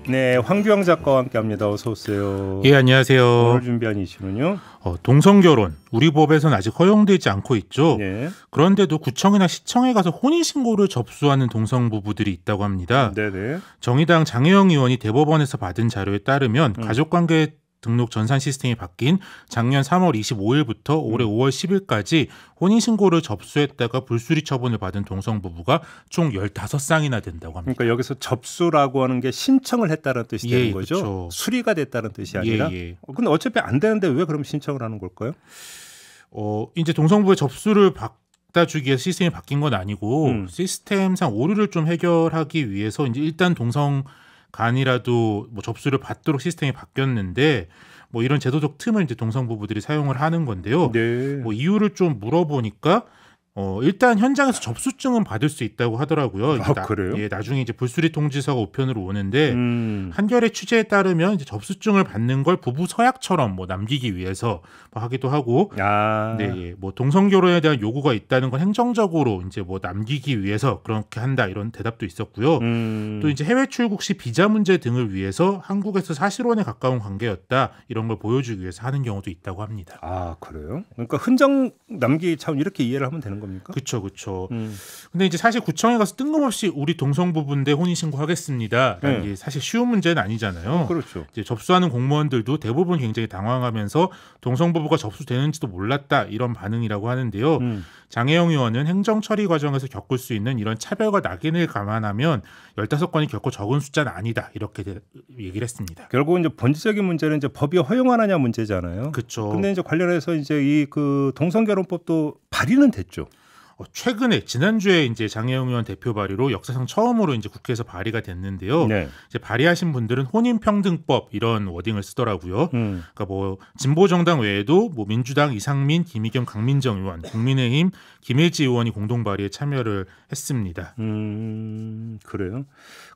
네, 황규영 작가와 함께합니다. 어서 오세요. 예, 안녕하세요. 오늘 준비한 이슈는요? 동성결혼 우리 법에서는 아직 허용되지 않고 있죠. 네. 그런데도 구청이나 시청에 가서 혼인신고를 접수하는 동성부부들이 있다고 합니다. 네네. 정의당 장혜영 의원이 대법원에서 받은 자료에 따르면 가족관계 등록 전산 시스템이 바뀐 작년 3월 25일부터 올해 5월 10일까지 혼인신고를 접수했다가 불수리 처분을 받은 동성부부가 총 15쌍이나 된다고 합니다. 그러니까 여기서 접수라고 하는 게 신청을 했다는 뜻이 되는 거죠? 그렇죠. 수리가 됐다는 뜻이 아니라? 예. 근데 어차피 안 되는데 왜 그럼 신청을 하는 걸까요? 이제 동성부부의 접수를 받아주기 위해서 시스템이 바뀐 건 아니고 시스템상 오류를 좀 해결하기 위해서 이제 일단 동성 간이라도 뭐 접수를 받도록 시스템이 바뀌었는데 뭐 이런 제도적 틈을 이제 동성부부들이 사용을 하는 건데요. 네. 뭐 이유를 좀 물어보니까 일단 현장에서 접수증은 받을 수 있다고 하더라고요. 그래요? 예, 나중에 이제 불수리 통지서가 우편으로 오는데 한겨레 취재에 따르면 이제 접수증을 받는 걸 부부 서약처럼 뭐 남기기 위해서 뭐 하기도 하고, 네, 뭐 동성 결혼에 대한 요구가 있다는 건 행정적으로 이제 뭐 남기기 위해서 그렇게 한다 이런 대답도 있었고요. 또 이제 해외 출국 시 비자 문제 등을 위해서 한국에서 사실혼에 가까운 관계였다 이런 걸 보여주기 위해서 하는 경우도 있다고 합니다. 아, 그래요? 그러니까 흔적 남기기 참 이렇게 이해를 하면 되는 겁니까? 그렇죠. 근데 이제 사실 구청에 가서 뜬금없이 우리 동성부부인데 혼인신고하겠습니다. 네. 이게 사실 쉬운 문제는 아니잖아요. 그렇죠. 이제 접수하는 공무원들도 대부분 굉장히 당황하면서 동성부부가 접수되는지도 몰랐다 이런 반응이라고 하는데요. 장혜영 의원은 행정 처리 과정에서 겪을 수 있는 이런 차별과 낙인을 감안하면 15건이 결코 적은 숫자는 아니다 이렇게 얘기를 했습니다. 결국은 이제 본질적인 문제는 이제 법이 허용하느냐 문제잖아요. 그렇죠. 근데 이제 관련해서 이제 이 그 동성결혼법도 발의는 됐죠. 최근에 지난주에 이제 장혜영 의원 대표 발의로 역사상 처음으로 이제 국회에서 발의가 됐는데요. 네. 이제 발의하신 분들은 혼인평등법 이런 워딩을 쓰더라고요. 그러니까 뭐 진보 정당 외에도 뭐 민주당 이상민, 김의겸, 강민정 의원, 국민의힘 김혜지 의원이 공동 발의에 참여를 했습니다. 그래요.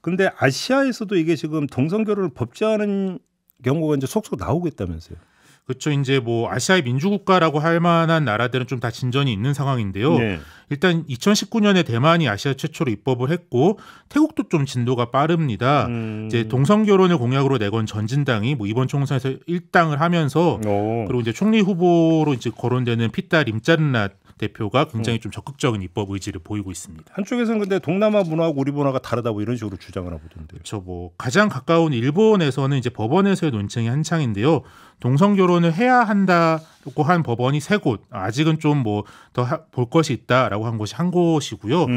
근데 아시아에서도 이게 지금 동성결혼을 법제화하는 경우가 이제 속속 나오고 있다면서요. 그렇죠. 이제 뭐 아시아의 민주국가라고 할 만한 나라들은 좀 다 진전이 있는 상황인데요. 네. 일단 2019년에 대만이 아시아 최초로 입법을 했고 태국도 좀 진도가 빠릅니다. 이제 동성 결혼을 공약으로 내건 전진당이 뭐 이번 총선에서 1당을 하면서 그리고 이제 총리 후보로 이제 거론되는 피타 림짜르낫 대표가 굉장히 좀 적극적인 입법 의지를 보이고 있습니다. 한쪽에서는 근데 동남아 문화하고 우리 문화가 다르다 뭐 이런 식으로 주장을 하던데요. 그렇죠. 뭐 가장 가까운 일본에서는 이제 법원에서의 논쟁이 한창인데요. 동성 결혼을 해야 한다고 한 법원이 3곳, 아직은 좀 뭐 더 볼 것이 있다라고 한 곳이 한 곳이고요.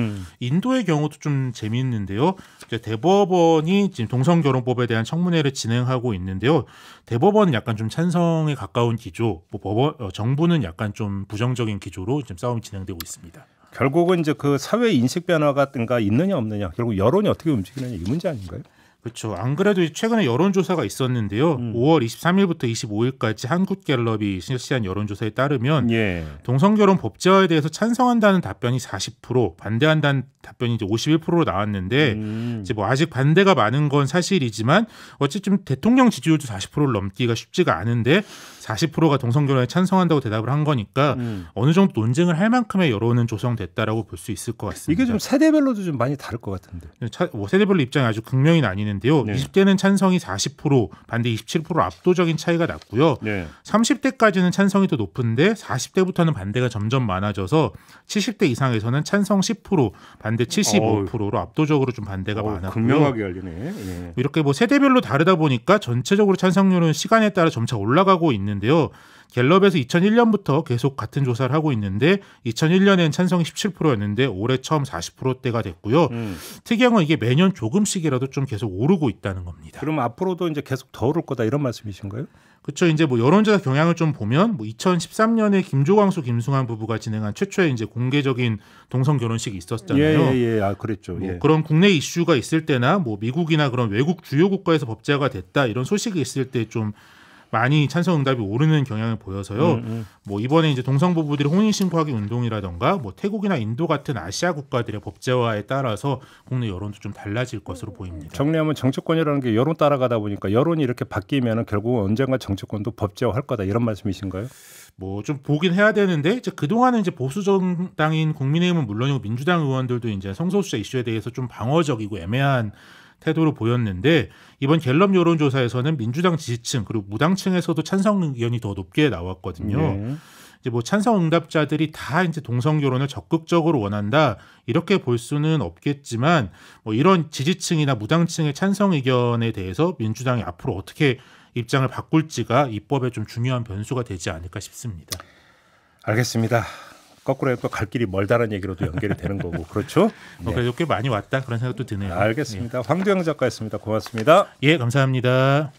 인도의 경우도 좀 재미있는데요. 대법원이 지금 동성 결혼법에 대한 청문회를 진행하고 있는데요. 대법원은 약간 좀 찬성에 가까운 기조, 뭐 정부는 약간 좀 부정적인 기조로 지금 싸움이 진행되고 있습니다. 결국은 이제 그 사회 인식 변화가 있느냐 없느냐, 결국 여론이 어떻게 움직이느냐 이 문제 아닌가요? 그렇죠. 안 그래도 최근에 여론조사가 있었는데요. 5월 23일부터 25일까지 한국갤럽이 실시한 여론조사에 따르면 동성결혼 법제화에 대해서 찬성한다는 답변이 40%, 반대한다는 답변이 이제 51%로 나왔는데 이제 뭐 아직 반대가 많은 건 사실이지만 어쨌든 대통령 지지율도 40%를 넘기가 쉽지가 않은데 40%가 동성결혼에 찬성한다고 대답을 한 거니까 어느 정도 논쟁을 할 만큼의 여론은 조성됐다라고 볼 수 있을 것 같습니다. 이게 좀 세대별로도 좀 많이 다를 것 같은데. 뭐 세대별로 입장이 아주 극명히 나뉘는데요. 20대는 찬성이 40%, 반대 27% 압도적인 차이가 났고요. 30대까지는 찬성이 더 높은데 40대부터는 반대가 점점 많아져서 70대 이상에서는 찬성 10%, 반대 75%로 압도적으로 좀 반대가 많았고요. 극명하게 갈리네. 이렇게 뭐 세대별로 다르다 보니까 전체적으로 찬성률은 시간에 따라 점차 올라가고 있는데요. 갤럽에서 2001년부터 계속 같은 조사를 하고 있는데 2001년엔 찬성이 17%였는데 올해 처음 40%대가 됐고요. 특이한 건 이게 매년 조금씩이라도 좀 계속 오르고 있다는 겁니다. 그럼 앞으로도 이제 계속 더 오를 거다 이런 말씀이신가요? 그렇죠. 이제 뭐 여론조사 경향을 좀 보면 뭐 2013년에 김조광수, 김승환 부부가 진행한 최초의 이제 공개적인 동성 결혼식이 있었잖아요. 그랬죠. 뭐 그런 국내 이슈가 있을 때나 뭐 미국이나 그런 외국 주요 국가에서 법제화가 됐다 이런 소식이 있을 때 좀 많이 찬성 응답이 오르는 경향을 보여서요. 뭐 이번에 이제 동성 부부들의 혼인 신고하기 운동이라던가 뭐 태국이나 인도 같은 아시아 국가들의 법제화에 따라서 국내 여론도 좀 달라질 것으로 보입니다. 정리하면 정치권이라는 게 여론 따라가다 보니까 여론이 이렇게 바뀌면은 결국 언젠가 정치권도 법제화할 거다 이런 말씀이신가요? 뭐 좀 보긴 해야 되는데 이제 그동안은 이제 보수 정당인 국민의힘은 물론이고 민주당 의원들도 이제 성소수자 이슈에 대해서 좀 방어적이고 애매한 태도를 보였는데 이번 갤럽 여론조사에서는 민주당 지지층 그리고 무당층에서도 찬성 의견이 더 높게 나왔거든요. 네. 이제 뭐 찬성 응답자들이 다 이제 동성 결혼을 적극적으로 원한다 이렇게 볼 수는 없겠지만 뭐 이런 지지층이나 무당층의 찬성 의견에 대해서 민주당이 앞으로 어떻게 입장을 바꿀지가 입법에 좀 중요한 변수가 되지 않을까 싶습니다. 알겠습니다. 거꾸로 또 갈 길이 멀다는 얘기로도 연결이 되는 거고 그렇죠? 네. 그래도 꽤 많이 왔다 그런 생각도 드네요. 알겠습니다. 황두영 작가였습니다. 고맙습니다. 예, 감사합니다.